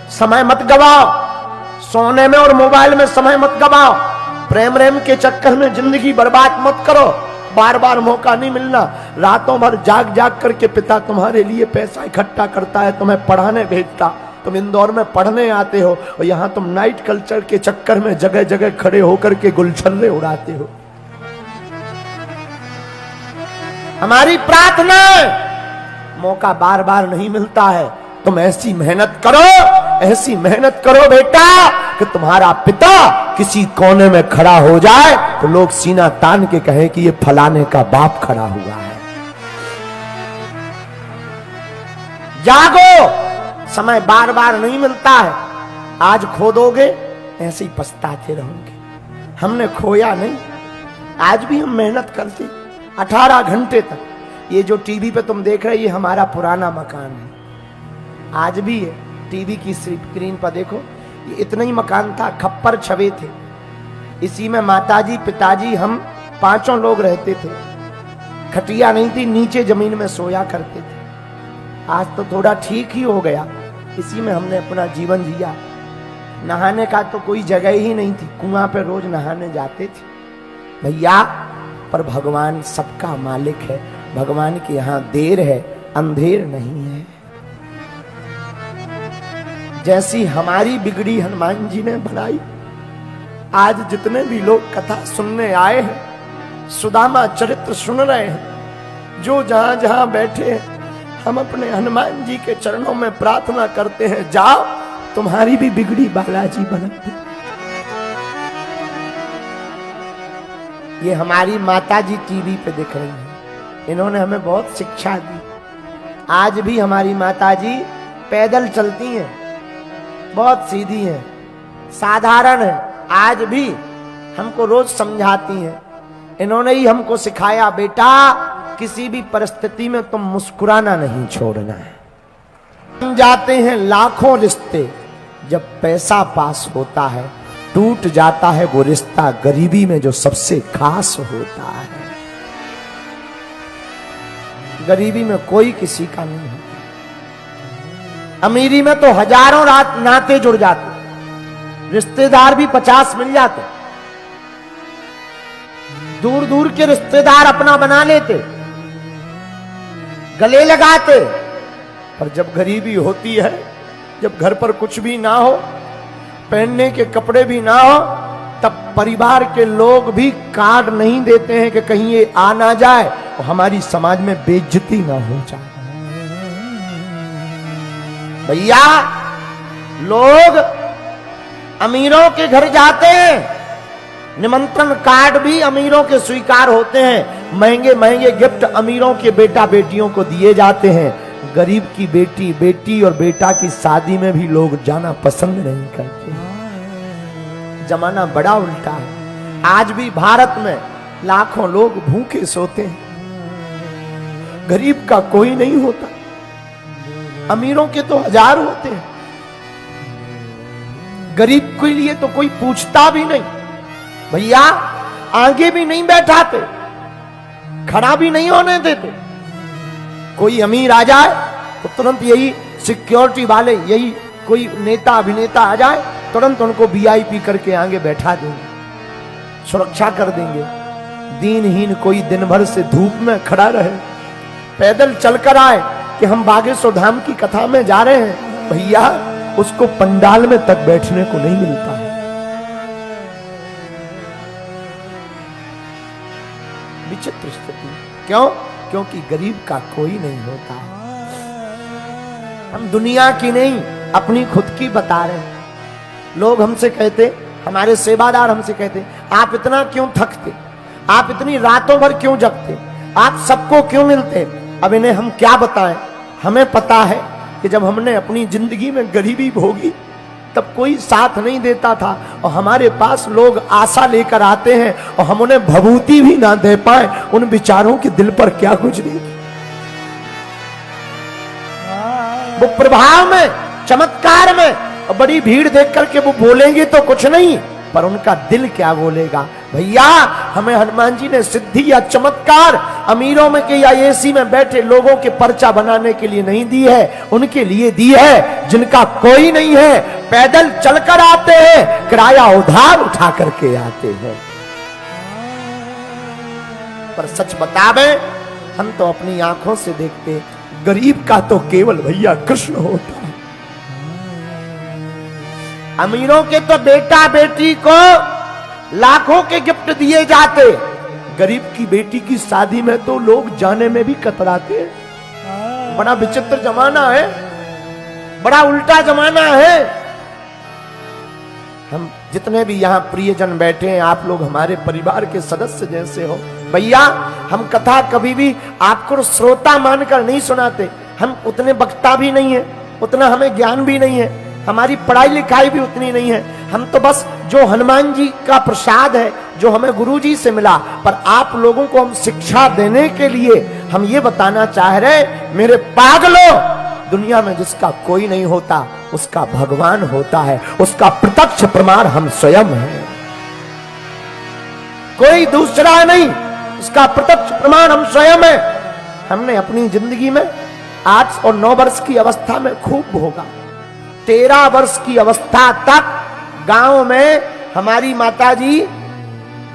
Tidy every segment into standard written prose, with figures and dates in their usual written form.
समय मत गवाओ, सोने में और मोबाइल में समय मत गवाओ, प्रेम रेम के चक्कर में जिंदगी बर्बाद मत करो। बार बार मौका नहीं मिलना। रातों भर जाग जाग करके पिता तुम्हारे लिए पैसा इकट्ठा करता है, तुम्हें पढ़ाने भेजता, तुम इंदौर में पढ़ने आते हो और यहां तुम नाइट कल्चर के चक्कर में जगह जगह खड़े होकर के गुलछर्रे उड़ाते हो। हमारी प्रार्थना है, मौका बार बार नहीं मिलता है, तुम ऐसी मेहनत करो बेटा कि तुम्हारा पिता किसी कोने में खड़ा हो जाए तो लोग सीना तान के कहें कि ये फलाने का बाप खड़ा हुआ है। जागो, समय बार बार नहीं मिलता है। आज खो दोगे ऐसे ही पछताते रहोगे। हमने खोया नहीं, आज भी हम मेहनत करते 18 घंटे तक। ये जो टीवी पे तुम देख रहे हो, ये हमारा पुराना मकान है, आज भी है। टीवी की स्क्रीन पर देखो, ये इतना ही मकान था, खप्पर छवे थे, इसी में माताजी पिताजी हम 5 लोग रहते थे। खटिया नहीं थी, नीचे जमीन में सोया करते थे। आज तो थोड़ा ठीक ही हो गया, इसी में हमने अपना जीवन जिया। नहाने का तो कोई जगह ही नहीं थी, कुआं पे रोज नहाने जाते थे भैया। पर भगवान सबका मालिक है, भगवान के यहां देर है, अंधेर नहीं है। जैसी हमारी बिगड़ी हनुमान जी ने बनाई, आज जितने भी लोग कथा सुनने आए हैं, सुदामा चरित्र सुन रहे हैं, जो जहां जहां बैठे हैं, हम अपने हनुमान जी के चरणों में प्रार्थना करते हैं, जाओ तुम्हारी भी बिगड़ी बालाजी बना दे। ये हमारी माता जी टीवी पे दिख रही हैं, इन्होंने हमें बहुत शिक्षा दी। आज भी हमारी माता जी पैदल चलती हैं, बहुत सीधी हैं, साधारण है, आज भी हमको रोज समझाती हैं। इन्होंने ही हमको सिखाया, बेटा किसी भी परिस्थिति में तुम मुस्कुराना नहीं छोड़ना है। जाते हैं लाखों रिश्ते, जब पैसा पास होता है टूट जाता है वो रिश्ता गरीबी में जो सबसे खास होता है। गरीबी में कोई किसी का नहीं होता, अमीरी में तो हजारों रात नाते जुड़ जाते, रिश्तेदार भी 50 मिल जाते, दूर दूर के रिश्तेदार अपना बना लेते, गले लगाते। पर जब गरीबी होती है, जब घर पर कुछ भी ना हो, पहनने के कपड़े भी ना हो, तब परिवार के लोग भी कार्ड नहीं देते हैं कि कहीं ये आ ना जाए और हमारी समाज में बेइज्जती ना हो जाए। भैया लोग अमीरों के घर जाते हैं, निमंत्रण कार्ड भी अमीरों के स्वीकार होते हैं, महंगे महंगे गिफ्ट अमीरों के बेटा बेटियों को दिए जाते हैं। गरीब की बेटी और बेटा की शादी में भी लोग जाना पसंद नहीं करते। जमाना बड़ा उल्टा है। आज भी भारत में लाखों लोग भूखे सोते हैं, गरीब का कोई नहीं होता, अमीरों के तो हजार होते हैं, गरीब के लिए तो कोई पूछता भी नहीं। भैया आगे भी नहीं बैठाते, खड़ा भी नहीं होने देते। कोई अमीर आ जाए तो तुरंत यही सिक्योरिटी वाले, यही कोई नेता अभिनेता आ जाए, तुरंत उनको वीआईपी करके आगे बैठा देंगे, सुरक्षा कर देंगे। दीनहीन कोई दिन भर से धूप में खड़ा रहे, पैदल चलकर आए कि हम बागेश्वर धाम की कथा में जा रहे हैं, भैया उसको पंडाल में तक बैठने को नहीं मिलता है। विचित्र स्थिति। क्यों? क्योंकि गरीब का कोई नहीं होता है। हम दुनिया की नहीं अपनी खुद की बता रहे हैं। लोग हमसे कहते, हमारे सेवादार हमसे कहते, आप इतना क्यों थकते, आप इतनी रातों भर क्यों जगते, आप सबको क्यों मिलते। अब इन्हें हम क्या बताएं। हमें पता है कि जब हमने अपनी जिंदगी में गरीबी भोगी तब कोई साथ नहीं देता था, और हमारे पास लोग आशा लेकर आते हैं और हम उन्हें भभूति भी ना दे पाए, उन बेचारों के दिल पर क्या गुजरेगी। वो प्रभाव में, चमत्कार में, और बड़ी भीड़ देख करके वो बोलेंगे तो कुछ नहीं, पर उनका दिल क्या बोलेगा। भैया हमें हनुमान जी ने सिद्धि या चमत्कार अमीरों में के या एसी में बैठे लोगों के पर्चा बनाने के लिए नहीं दी है, उनके लिए दी है जिनका कोई नहीं है, पैदल चलकर आते हैं, किराया उधार उठा करके आते हैं। पर सच बतावे हम तो अपनी आंखों से देखते, गरीब का तो केवल भैया कृष्ण होता है। अमीरों के तो बेटा बेटी को लाखों के गिफ्ट दिए जाते, गरीब की बेटी की शादी में तो लोग जाने में भी कतराते। बड़ा विचित्र जमाना है, बड़ा उल्टा जमाना है। हम जितने भी यहाँ प्रियजन बैठे हैं, आप लोग हमारे परिवार के सदस्य जैसे हो। भैया हम कथा कभी भी आपको श्रोता मानकर नहीं सुनाते, हम उतने वक्ता भी नहीं है, उतना हमें ज्ञान भी नहीं है, हमारी पढ़ाई लिखाई भी उतनी नहीं है। हम तो बस जो हनुमान जी का प्रसाद है, जो हमें गुरु जी से मिला, पर आप लोगों को हम शिक्षा देने के लिए हम ये बताना चाह रहे, मेरे पागलों, दुनिया में जिसका कोई नहीं होता उसका भगवान होता है, उसका प्रत्यक्ष प्रमाण हम स्वयं हैं, कोई दूसरा नहीं, उसका प्रत्यक्ष प्रमाण हम स्वयं हैं। हमने अपनी जिंदगी में 8 और 9 वर्ष की अवस्था में खूब भोगा। 13 वर्ष की अवस्था तक गांव में हमारी माताजी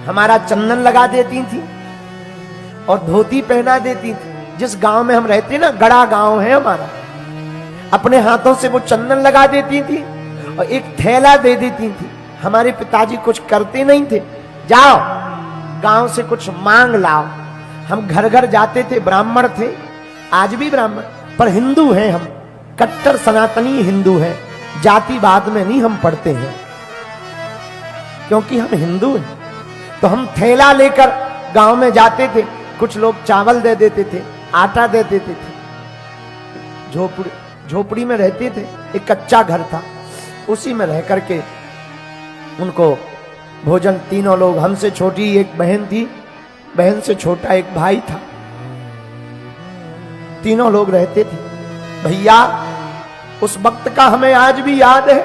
हमारा चंदन लगा देती थी और धोती पहना देती थी। जिस गांव में हम रहते ना, गड़ा गांव है हमारा, अपने हाथों से वो चंदन लगा देती थी और एक थैला दे देती थी। हमारे पिताजी कुछ करते नहीं थे, जाओ गांव से कुछ मांग लाओ। हम घर घर जाते थे, ब्राह्मण थे, आज भी ब्राह्मण, पर हिंदू हैं हम, कट्टर सनातनी हिंदू हैं, जातिवाद में नहीं हम पढ़ते हैं, क्योंकि हम हिंदू हैं। तो हम थैला लेकर गांव में जाते थे, कुछ लोग चावल दे देते थे, आटा दे देते थे। झोपड़ी में रहते थे, एक कच्चा घर था, उसी में रह करके उनको भोजन, तीनों लोग, हमसे छोटी एक बहन थी, बहन से छोटा एक भाई था, तीनों लोग रहते थे। भैया उस वक्त का हमें आज भी याद है,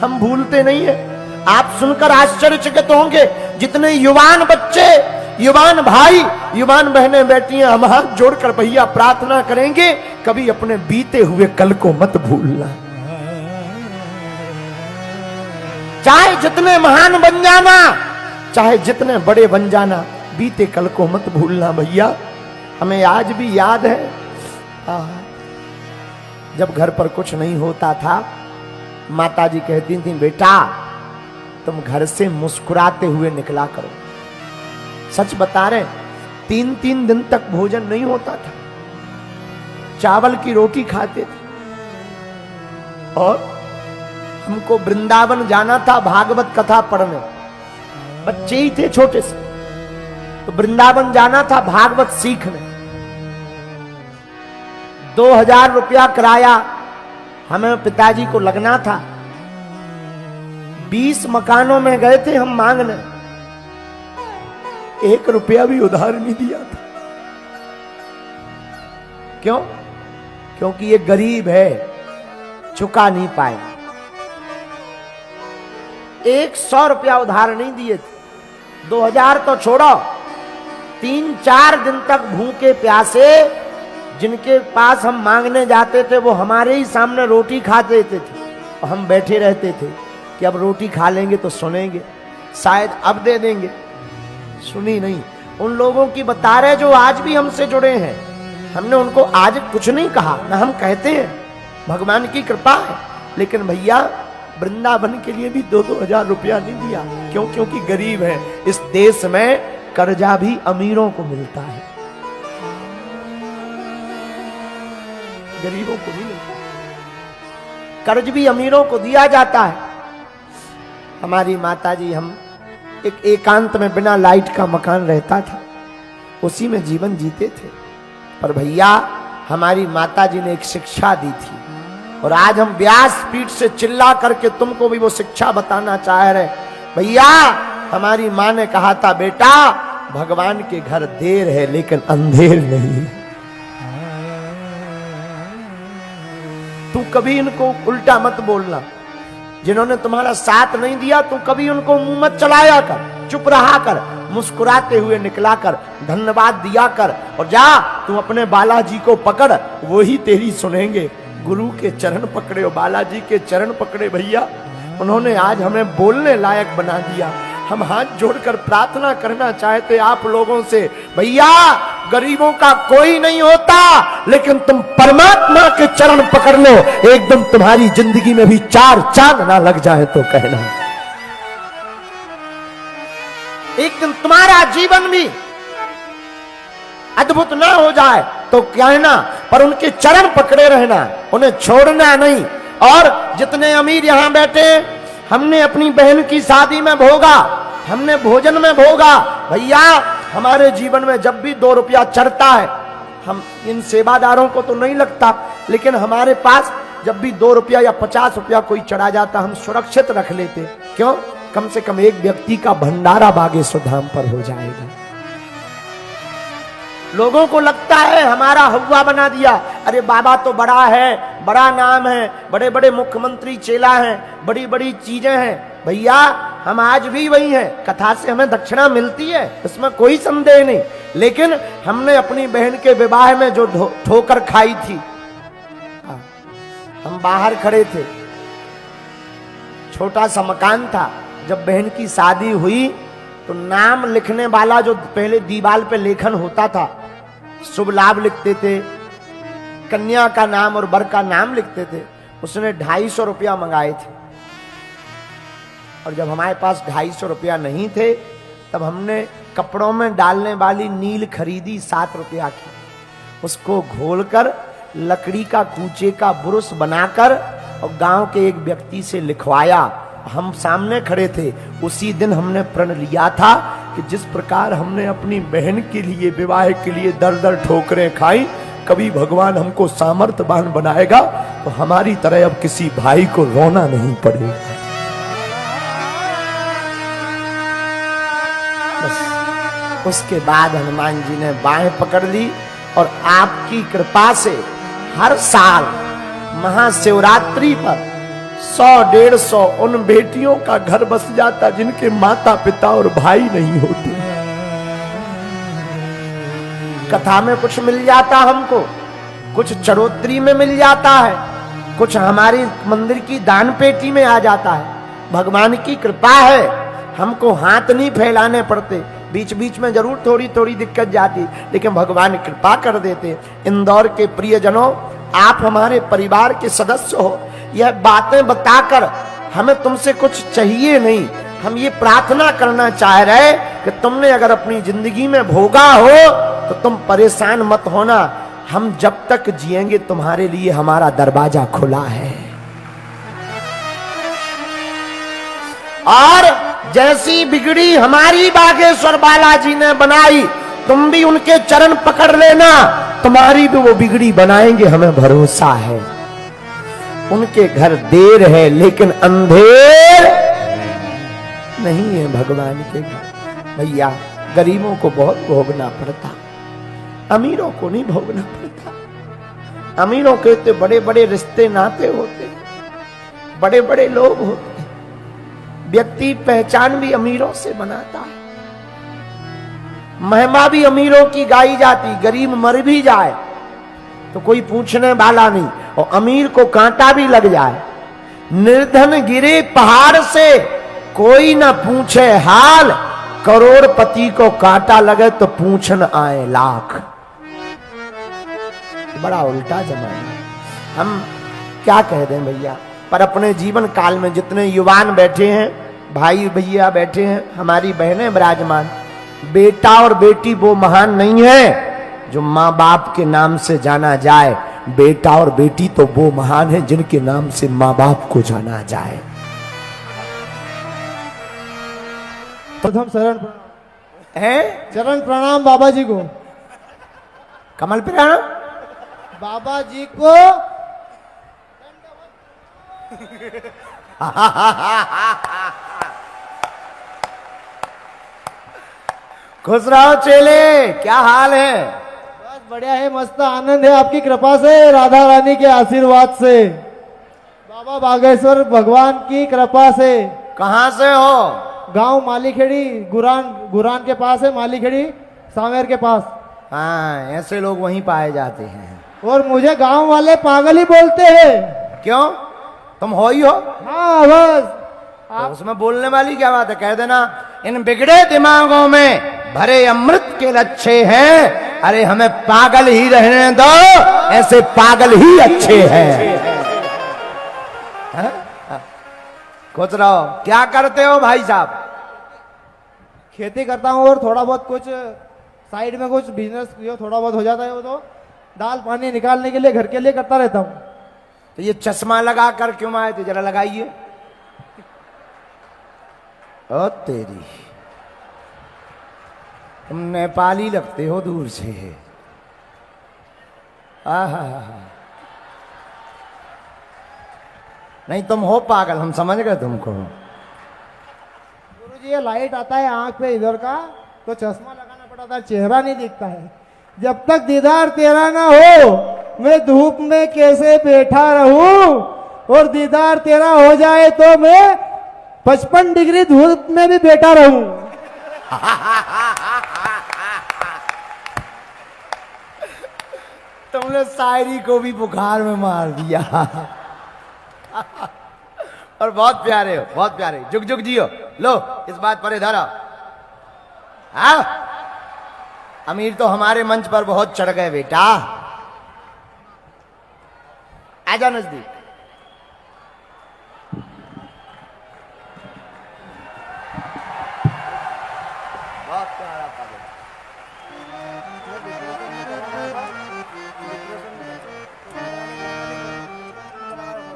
हम भूलते नहीं है। आप सुनकर आश्चर्यचकित होंगे, जितने युवान बच्चे, युवान भाई, युवान बहनें बैठी हैं, हम हाथ जोड़कर भैया प्रार्थना करेंगे, कभी अपने बीते हुए कल को मत भूलना। चाहे जितने महान बन जाना, चाहे जितने बड़े बन जाना, बीते कल को मत भूलना भैया। हमें आज भी याद है, जब घर पर कुछ नहीं होता था, माताजी कहती थी, बेटा तुम घर से मुस्कुराते हुए निकला करो। सच बता रहे, 3-3 दिन तक भोजन नहीं होता था, चावल की रोटी खाते थे। और हमको वृंदावन जाना था भागवत कथा पढ़ने, बच्चे ही थे छोटे से, तो वृंदावन जाना था भागवत सीखने। 2000 रुपया किराया हमें पिताजी को लगना था। 20 मकानों में गए थे हम मांगने, 1 रुपया भी उधार नहीं दिया था। क्यों? क्योंकि ये गरीब है, चुका नहीं पाए। 100 रुपया उधार नहीं दिए थे। 2000 तो छोड़ो, 3-4 दिन तक भूखे प्यासे जिनके पास हम मांगने जाते थे, वो हमारे ही सामने रोटी खा देते थे और हम बैठे रहते थे कि अब रोटी खा लेंगे तो सुनेंगे, शायद अब दे देंगे। सुनी नहीं। उन लोगों की बता रहे जो आज भी हमसे जुड़े हैं, हमने उनको आज कुछ नहीं कहा, ना हम कहते हैं, भगवान की कृपा है। लेकिन भैया वृंदावन के लिए भी 2-2 हजार रुपया नहीं दिया। क्यों? क्योंकि गरीब है। इस देश में कर्जा भी अमीरों को मिलता है, गरीबों को नहीं मिलता। कर्ज भी अमीरों को दिया जाता है। हमारी माताजी, हम एक एकांत में बिना लाइट का मकान रहता था, उसी में जीवन जीते थे। पर भैया हमारी माताजी ने एक शिक्षा दी थी, और आज हम व्यास पीठ से चिल्ला करके तुमको भी वो शिक्षा बताना चाह रहे। भैया हमारी माँ ने कहा था, बेटा भगवान के घर देर है लेकिन अंधेर नहीं। तू कभी इनको उल्टा मत बोलना, जिन्होंने तुम्हारा साथ नहीं दिया तू कभी उनको मुंह मत चलाया कर। चुप रहा कर, मुस्कुराते हुए निकला कर, धन्यवाद दिया कर, और जा तू अपने बालाजी को पकड़, वो ही तेरी सुनेंगे। गुरु के चरण पकड़े और बालाजी के चरण पकड़े भैया, उन्होंने आज हमें बोलने लायक बना दिया। हम हाथ जोड़कर प्रार्थना करना चाहते आप लोगों से, भैया गरीबों का कोई नहीं होता, लेकिन तुम परमात्मा के चरण पकड़ लो, एकदम तुम्हारी जिंदगी में भी चार चांद ना लग जाए तो कहना, एक दिन तुम्हारा जीवन भी अद्भुत ना हो जाए तो कहना, पर उनके चरण पकड़े रहना, उन्हें छोड़ना नहीं। और जितने अमीर यहां बैठे, हमने अपनी बहन की शादी में भोगा, हमने भोजन में भोगा, भैया हमारे जीवन में जब भी 2 रुपया चढ़ता है, हम इन सेवादारों को तो नहीं लगता, लेकिन हमारे पास जब भी 2 रुपया या 50 रुपया कोई चढ़ा जाता, हम सुरक्षित रख लेते। क्यों? कम से कम एक व्यक्ति का भंडारा बागेश्वर धाम पर हो जाएगा। लोगों को लगता है हमारा हवा बना दिया, अरे बाबा तो बड़ा है, बड़ा नाम है, बड़े बड़े मुख्यमंत्री चेला हैं, बड़ी बड़ी चीजें हैं। भैया हम आज भी वही हैं, कथा से हमें दक्षिणा मिलती है, इसमें कोई संदेह नहीं, लेकिन हमने अपनी बहन के विवाह में जो ठोकर खाई थी, हम बाहर खड़े थे, छोटा सा मकान था, जब बहन की शादी हुई तो नाम लिखने वाला जो पहले दीवार पे लेखन होता था, शुभ लाभ लिखते थे, कन्या का नाम और वर का नाम लिखते थे, उसने 250 रुपया मंगाए थे। और जब हमारे पास 250 रुपया नहीं थे, तब हमने कपड़ों में डालने वाली नील खरीदी 7 रुपया की, उसको घोलकर लकड़ी का कूचे का बुरुश बनाकर और गांव के एक व्यक्ति से लिखवाया। हम सामने खड़े थे, उसी दिन हमने प्रण लिया था कि जिस प्रकार हमने अपनी बहन के लिए, विवाह के लिए दर दर ठोकरें खाई, कभी भगवान हमको सामर्थ्यवान बनाएगा तो हमारी तरह अब किसी भाई को रोना नहीं पड़ेगा। बस उसके बाद हनुमान जी ने बाहें पकड़ ली और आपकी कृपा से हर साल महाशिवरात्रि पर 100-150 उन बेटियों का घर बस जाता जिनके माता पिता और भाई नहीं होते। कथा में कुछ मिल जाता हमको, कुछ चरोत्री में मिल जाता है, कुछ हमारी मंदिर की दान पेटी में आ जाता है। भगवान की कृपा है, हमको हाथ नहीं फैलाने पड़ते, बीच बीच में जरूर थोड़ी थोड़ी दिक्कत जाती, लेकिन भगवान कृपा कर देते। इंदौर के प्रियजनों, आप हमारे परिवार के सदस्य हो, यह बातें बताकर हमें तुमसे कुछ चाहिए नहीं, हम ये प्रार्थना करना चाह रहे कि तुमने अगर अपनी जिंदगी में भोगा हो तो तुम परेशान मत होना, हम जब तक जिएंगे तुम्हारे लिए हमारा दरवाजा खुला है। और जैसी बिगड़ी हमारी बागेश्वर बालाजी ने बनाई, तुम भी उनके चरण पकड़ लेना, तुम्हारी भी वो बिगड़ी बनाएंगे, हमें भरोसा है। उनके घर देर है लेकिन अंधेर नहीं है भगवान के घर। भैया गरीबों को बहुत भोगना पड़ता, अमीरों को नहीं भोगना पड़ता। अमीरों के तो बड़े बड़े रिश्ते नाते होते, बड़े बड़े लोग होते, व्यक्ति पहचान भी अमीरों से बनाता है, महिमा भी अमीरों की गाई जाती, गरीब मर भी जाए तो कोई पूछने वाला नहीं, और अमीर को कांटा भी लग जाए, निर्धन गिरे पहाड़ से कोई ना पूछे हाल, करोड़पति को कांटा लगे तो पूछन आए लाख। बड़ा उल्टा जमाना, हम क्या कह दें भैया। पर अपने जीवन काल में जितने युवान बैठे हैं, भाई भैया बैठे हैं, हमारी बहनें विराजमान, बेटा और बेटी वो महान नहीं है जो माँ बाप के नाम से जाना जाए, बेटा और बेटी तो वो महान है जिनके नाम से माँ बाप को जाना जाए। प्रथम शरण है चरण प्रणाम बाबा जी को, कमल प्रणाम बाबा जी को। खुश रहो चेले, क्या हाल है? बस बढ़िया है, मस्त आनंद है आपकी कृपा से, राधा रानी के आशीर्वाद से, बाबा बागेश्वर भगवान की कृपा से। कहां से हो? गांव मालीखेड़ी गुरान गुरान के पास है, मालीखेड़ी सांवेर के पास। हाँ, ऐसे लोग वहीं पाए जाते हैं। और मुझे गांव वाले पागल ही बोलते हैं। क्यों? तुम हो ही हो। हाँ बस। तो उसमें बोलने वाली क्या बात है? कह देना इन बिगड़े दिमागों में भरे अमृत के लच्छे हैं, अरे हमें पागल ही रहने दो, ऐसे पागल ही अच्छे हैं। कुछ रहो। क्या करते हो भाई साहब? खेती करता हूँ और थोड़ा बहुत कुछ साइड में कुछ बिजनेस थोड़ा बहुत हो जाता है, वो तो दाल पानी निकालने के लिए घर के लिए करता रहता हूँ। तो ये चश्मा लगा कर क्यों आए थे? जरा लगाइए। ओ तेरी, तुम नेपाली लगते हो दूर से। आहा, नहीं तुम हो पागल, हम समझ गए तुमको। गुरुजी ये लाइट आता है आंख पे इधर का, तो चश्मा लगाना पड़ता है, चेहरा नहीं दिखता है। जब तक दीदार तेरा ना हो मैं धूप में कैसे बैठा रहूं, और दीदार तेरा हो जाए तो मैं 55 डिग्री धूप में भी बैठा रहूं। तुमने शायरी को भी बुखार में मार दिया। और बहुत प्यारे हो, बहुत प्यारे। जुग जुग जियो। लो इस बात पर इधर आओ। हाँ, अमीर तो हमारे मंच पर बहुत चढ़ गए बेटा। आजा नजदीक। बहुत प्यारा पद।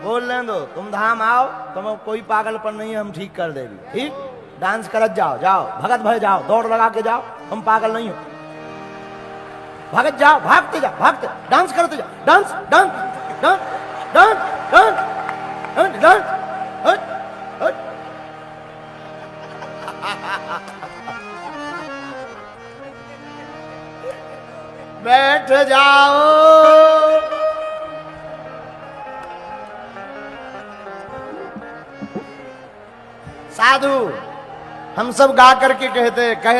बोल दो, तुम धाम आओ, तुम कोई पागलपन नहीं है, हम ठीक कर देंगे। ठीक, डांस करत जाओ, जाओ भगत भय जाओ, दौड़ लगा के जाओ, तुम पागल नहीं हो। भगत जाओ, भागते जाओ, भागते डांस करते जाओ, dance dance dance dance dance dance dance. बैठ जाओ। साधु, हम सब गा करके कह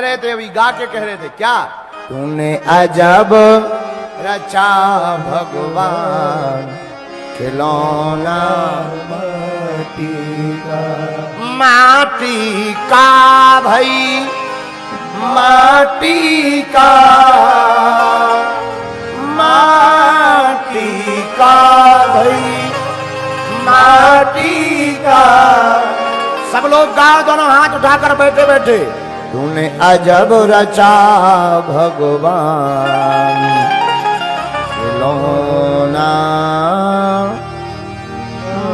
रहे थे, अभी गा के कह रहे थे क्या? तूने अजब रचा भगवान, खिलौना माटी का। माटी का भाई, माटी का, माटी का भाई, माटी का। सब लोग गाओ, दोनों हाथ उठाकर बैठे बैठे। तूने अजब रचा भगवान, खिलौना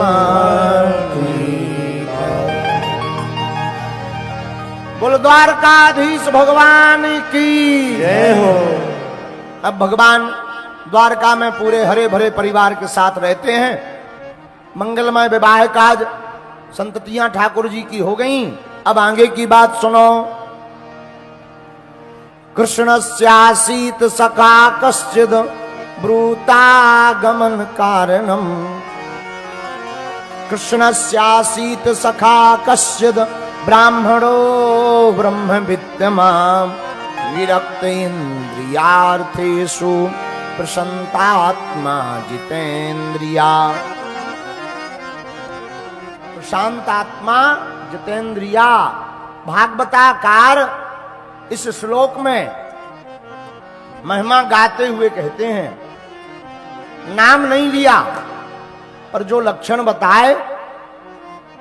माटी का। बोलो द्वारकाधीश भगवान की जय हो। अब भगवान द्वारका में पूरे हरे भरे परिवार के साथ रहते हैं। मंगलमय विवाह काज संततियां ठाकुर जी की हो गईं। अब आगे की बात सुनो। कृष्णस्यासीत सखा कश्चिद ब्रूतागमन कारणम। कृष्णस्यासीत सखा कश्चिद ब्राह्मणो ब्रह्म विद्यमाम। विरक्त इंद्रियार्थेषु प्रशांतात्मा जितेन्द्रिया। प्रशांतात्मा जितेन्द्रिया। भागवताकार इस श्लोक में महिमा गाते हुए कहते हैं, नाम नहीं लिया पर जो लक्षण बताए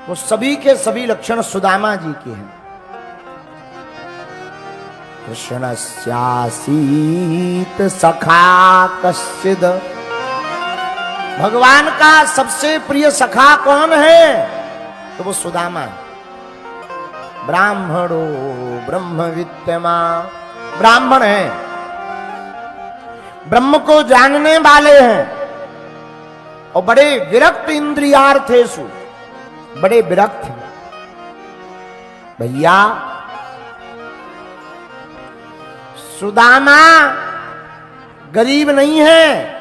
वो सभी के सभी लक्षण सुदामा जी के हैं। कृष्णस्यासीत सखा कश्चिद। भगवान का सबसे प्रिय सखा कौन है? तो वो सुदामा। ब्राह्मणो ब्रह्म विद्यमा। ब्राह्मण है, ब्रह्म को जानने वाले हैं और बड़े विरक्त इंद्रियार्थेषु, बड़े विरक्त हैं। भैया सुदामा गरीब नहीं है।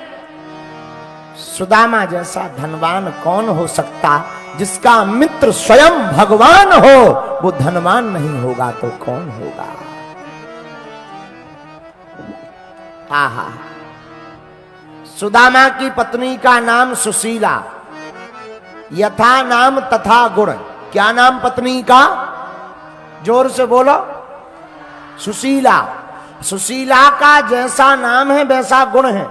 सुदामा जैसा धनवान कौन हो सकता? जिसका मित्र स्वयं भगवान हो, वो धनवान नहीं होगा तो कौन होगा। आहा, सुदामा की पत्नी का नाम सुशीला, यथा नाम तथा गुण। क्या नाम पत्नी का? जोर से बोलो। सुशीला। सुशीला का जैसा नाम है वैसा गुण है।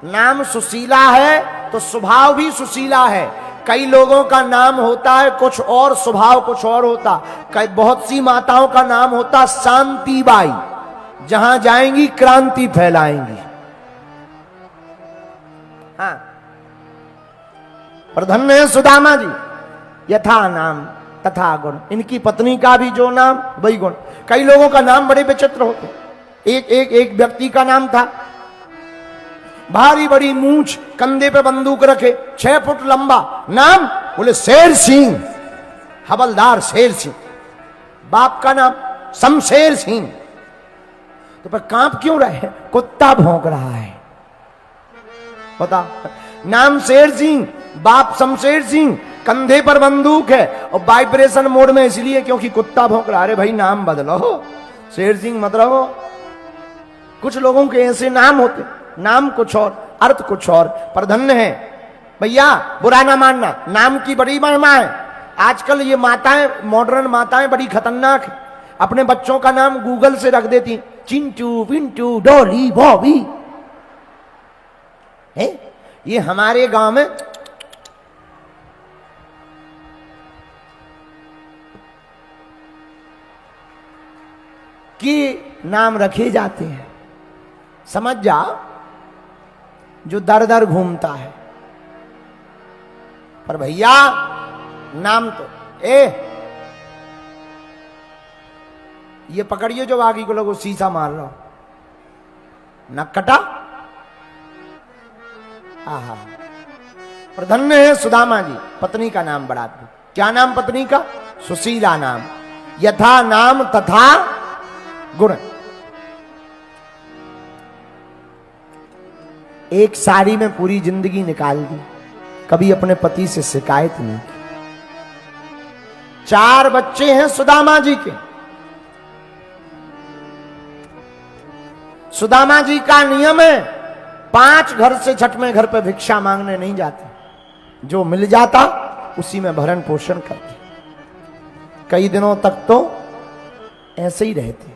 नाम सुशीला है तो स्वभाव भी सुशीला है। कई लोगों का नाम होता है कुछ और, स्वभाव कुछ और होता। कई बहुत सी माताओं का नाम होता शांतिबाई, जहां जाएंगी क्रांति फैलाएंगी। हाँ, पर धन्य है सुदामा जी, यथा नाम तथा गुण। इनकी पत्नी का भी जो नाम वही गुण। कई लोगों का नाम बड़े विचित्र होते। एक व्यक्ति का नाम था, भारी बड़ी मूंछ, कंधे पे बंदूक रखे, 6 फुट लंबा, नाम बोले शेर सिंह, हवलदार शेर सिंह। बाप का नाम शमशेर सिंह। तो पर कांप क्यों रहे? कुत्ता भौंक रहा है। बता, नाम शेर सिंह, बाप शमशेर सिंह, कंधे पर बंदूक है और वाइब्रेशन मोड में इसलिए क्योंकि कुत्ता भौंक रहा। अरे भाई नाम बदलो, शेर सिंह मत रहो। कुछ लोगों के ऐसे नाम होते, नाम कुछ और अर्थ कुछ और। पर धन्य है भैया, बुरा ना मानना, नाम की बड़ी महिमा है। आजकल ये माताएं, मॉडर्न माताएं बड़ी खतरनाक है। अपने बच्चों का नाम गूगल से रख देती, चिंटू, पिंटू, डॉली, बॉबी। है ये हमारे गांव में कि नाम रखे जाते हैं। समझ जा, जो दर दर घूमता है। पर भैया नाम तो ये पकड़िए जो आगे को लोगों शीशा मार रहा नक्कटा। आहा, पर धन्य है सुदामा जी, पत्नी का नाम बड़ा अद्भुत। क्या नाम पत्नी का? सुशीला नाम, यथा नाम तथा गुण। एक साड़ी में पूरी जिंदगी निकाल दी, कभी अपने पति से शिकायत नहीं की। 4 बच्चे हैं सुदामा जी के। सुदामा जी का नियम है 5 घर से 6वें घर पे भिक्षा मांगने नहीं जाते। जो मिल जाता उसी में भरण पोषण करते। कई दिनों तक तो ऐसे ही रहते।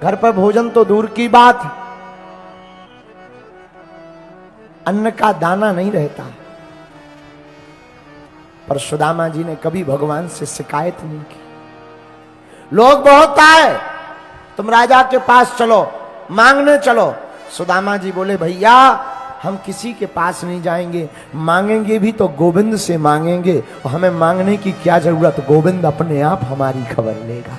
घर पर भोजन तो दूर की बात, अन्न का दाना नहीं रहता। पर सुदामा जी ने कभी भगवान से शिकायत नहीं की। लोग बहुत आए, तुम राजा के पास चलो, मांगने चलो। सुदामा जी बोले भैया हम किसी के पास नहीं जाएंगे, मांगेंगे भी तो गोविंद से मांगेंगे, और हमें मांगने की क्या जरूरत, गोविंद अपने आप हमारी खबर लेगा।